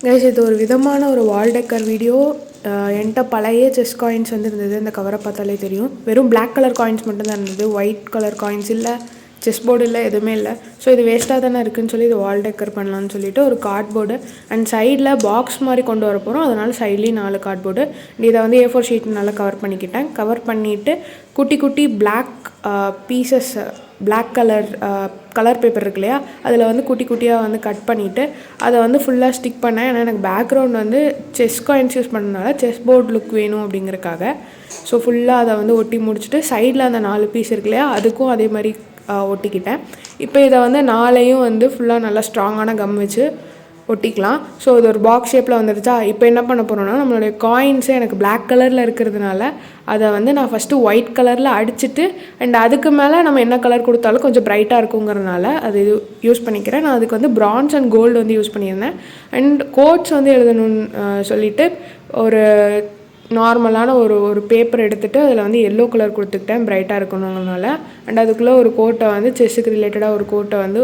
Guys இது ஒரு விதமான ஒரு வால் டெக்கர் வீடியோ. என்கிட்ட பழைய செஸ் காயின்ஸ் வந்து இருந்தது. இந்த கவரை பார்த்தாலே தெரியும். வெறும் பிளாக் கலர் காயின்ஸ் மட்டும்தான் இருந்தது. ஒயிட் கலர் காயின்ஸ் இல்லை, செஸ் போர்டு இல்லை, எதுவுமே இல்லை. ஸோ இது வேஸ்ட்டாக தானே இருக்குதுன்னு சொல்லி இது வால் டெக்கர் பண்ணலான்னு சொல்லிட்டு ஒரு கார்ட்போர்டு அண்ட் சைடில் பாக்ஸ் மாதிரி கொண்டு வர போகிறோம். அதனால் சைட்லேயும் 4 கார்ட்போர்டு. இதை வந்து A4 ஷீட் நல்லா கவர் பண்ணிக்கிட்டேன். கவர் பண்ணிவிட்டு குட்டி குட்டி black pieces, black colour paper இருக்கு இல்லையா, அதில் வந்து குட்டி குட்டியாக வந்து கட் பண்ணிவிட்டு அதை வந்து ஃபுல்லாக ஸ்டிக் பண்ணேன். ஏன்னா எனக்கு பேக்ரவுண்ட் வந்து செஸ் காயின்ஸ் யூஸ் பண்ணனால செஸ் போர்ட் லுக் வேணும் அப்படிங்கிறக்காக. ஸோ ஃபுல்லாக அதை வந்து ஒட்டி முடிச்சுட்டு சைடில் அந்த 4 பீஸ் இருக்கு இல்லையா, அதுக்கும் அதே மாதிரி ஒட்டிக்கிட்டேன். இப்போ இதை வந்து 4ஐயும் வந்து ஃபுல்லாக நல்லா ஸ்ட்ராங்கான கம் வச்சு ஒட்டிக்கலாம். ஸோ இது ஒரு பாக்ஸ் ஷேப்பில் வந்துடுச்சா. இப்போ என்ன பண்ண போகிறோன்னா, நம்மளுடைய காயின்ஸே எனக்கு பிளாக் கலரில் இருக்கிறதுனால அதை வந்து நான் ஃபஸ்ட்டு ஒயிட் கலரில் அடிச்சுட்டு அண்ட் அதுக்கு மேலே நம்ம என்ன கலர் கொடுத்தாலும் கொஞ்சம் ப்ரைட்டாக இருக்குங்கிறதுனால அது யூஸ் பண்ணிக்கிறேன். நான் அதுக்கு வந்து பிரான்ஸ் அண்ட் கோல்டு வந்து யூஸ் பண்ணியிருந்தேன். அண்ட் கோட்ஸ் வந்து எழுதணும்னு சொல்லிவிட்டு ஒரு நார்மலான ஒரு பேப்பர் எடுத்துகிட்டு அதில் வந்து எல்லோ கலர் கொடுத்துக்கிட்டேன் ப்ரைட்டாக இருக்கணுங்கிறதுனால. அண்ட் அதுக்குள்ளே ஒரு கோட்டை வந்து செஸ்ஸுக்கு ரிலேட்டடாக ஒரு கோட்டை வந்து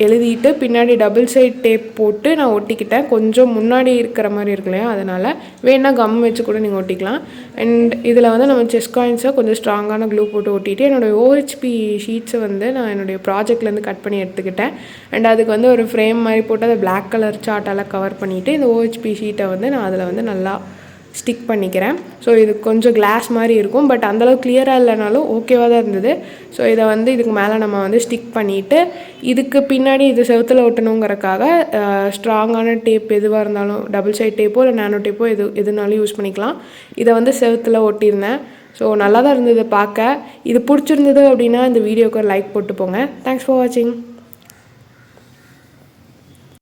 எழுதிட்டு பின்னாடி டபுள் சைட் டேப் போட்டு நான் ஒட்டிக்கிட்டேன். கொஞ்சம் முன்னாடி இருக்கிற மாதிரி இருக்கு இல்லையா, அதனால் வேணா கம் வச்சு கூட நீங்கள் ஒட்டிக்கலாம். அண்ட் இதில் வந்து நம்ம செஸ் காயின்ஸை கொஞ்சம் ஸ்ட்ராங்கான க்ளூ போட்டு ஒட்டிட்டு என்னோடய OHP ஷீட்ஸை வந்து நான் என்னுடைய ப்ராஜெக்ட்லேருந்து கட் பண்ணி எடுத்துக்கிட்டேன். அண்ட் அதுக்கு வந்து ஒரு ஃப்ரேம் மாதிரி போட்டு அதை பிளாக் கலர் சார்ட்டால் கவர் பண்ணிவிட்டு இந்த OHP ஷீட்டை வந்து நான் அதில் வந்து நல்லா ஸ்டிக் பண்ணிக்கிறேன். ஸோ இது கொஞ்சம் கிளாஸ் மாதிரி இருக்கும், பட் அந்தளவுக்கு கிளியராக இல்லைனாலும் ஓகேவாக தான் இருந்தது. ஸோ இதை வந்து இதுக்கு மேலே நம்ம வந்து ஸ்டிக் பண்ணிவிட்டு இதுக்கு பின்னாடி இது செவுத்தில் ஒட்டணுங்கிறக்காக ஸ்ட்ராங்கான டேப் எதுவாக இருந்தாலும் டபுள் சைட் டேப்போ இல்லை நானோ டேப்போ எதுனாலும் யூஸ் பண்ணிக்கலாம். இதை வந்து செவுத்தில் ஒட்டியிருந்தேன். ஸோ நல்லா தான் இருந்தது பார்க்க. இது பிடிச்சிருந்தது அப்படின்னா இந்த வீடியோக்கு ஒரு லைக் போட்டு போங்க. தேங்க்ஸ் ஃபார் வாட்சிங்.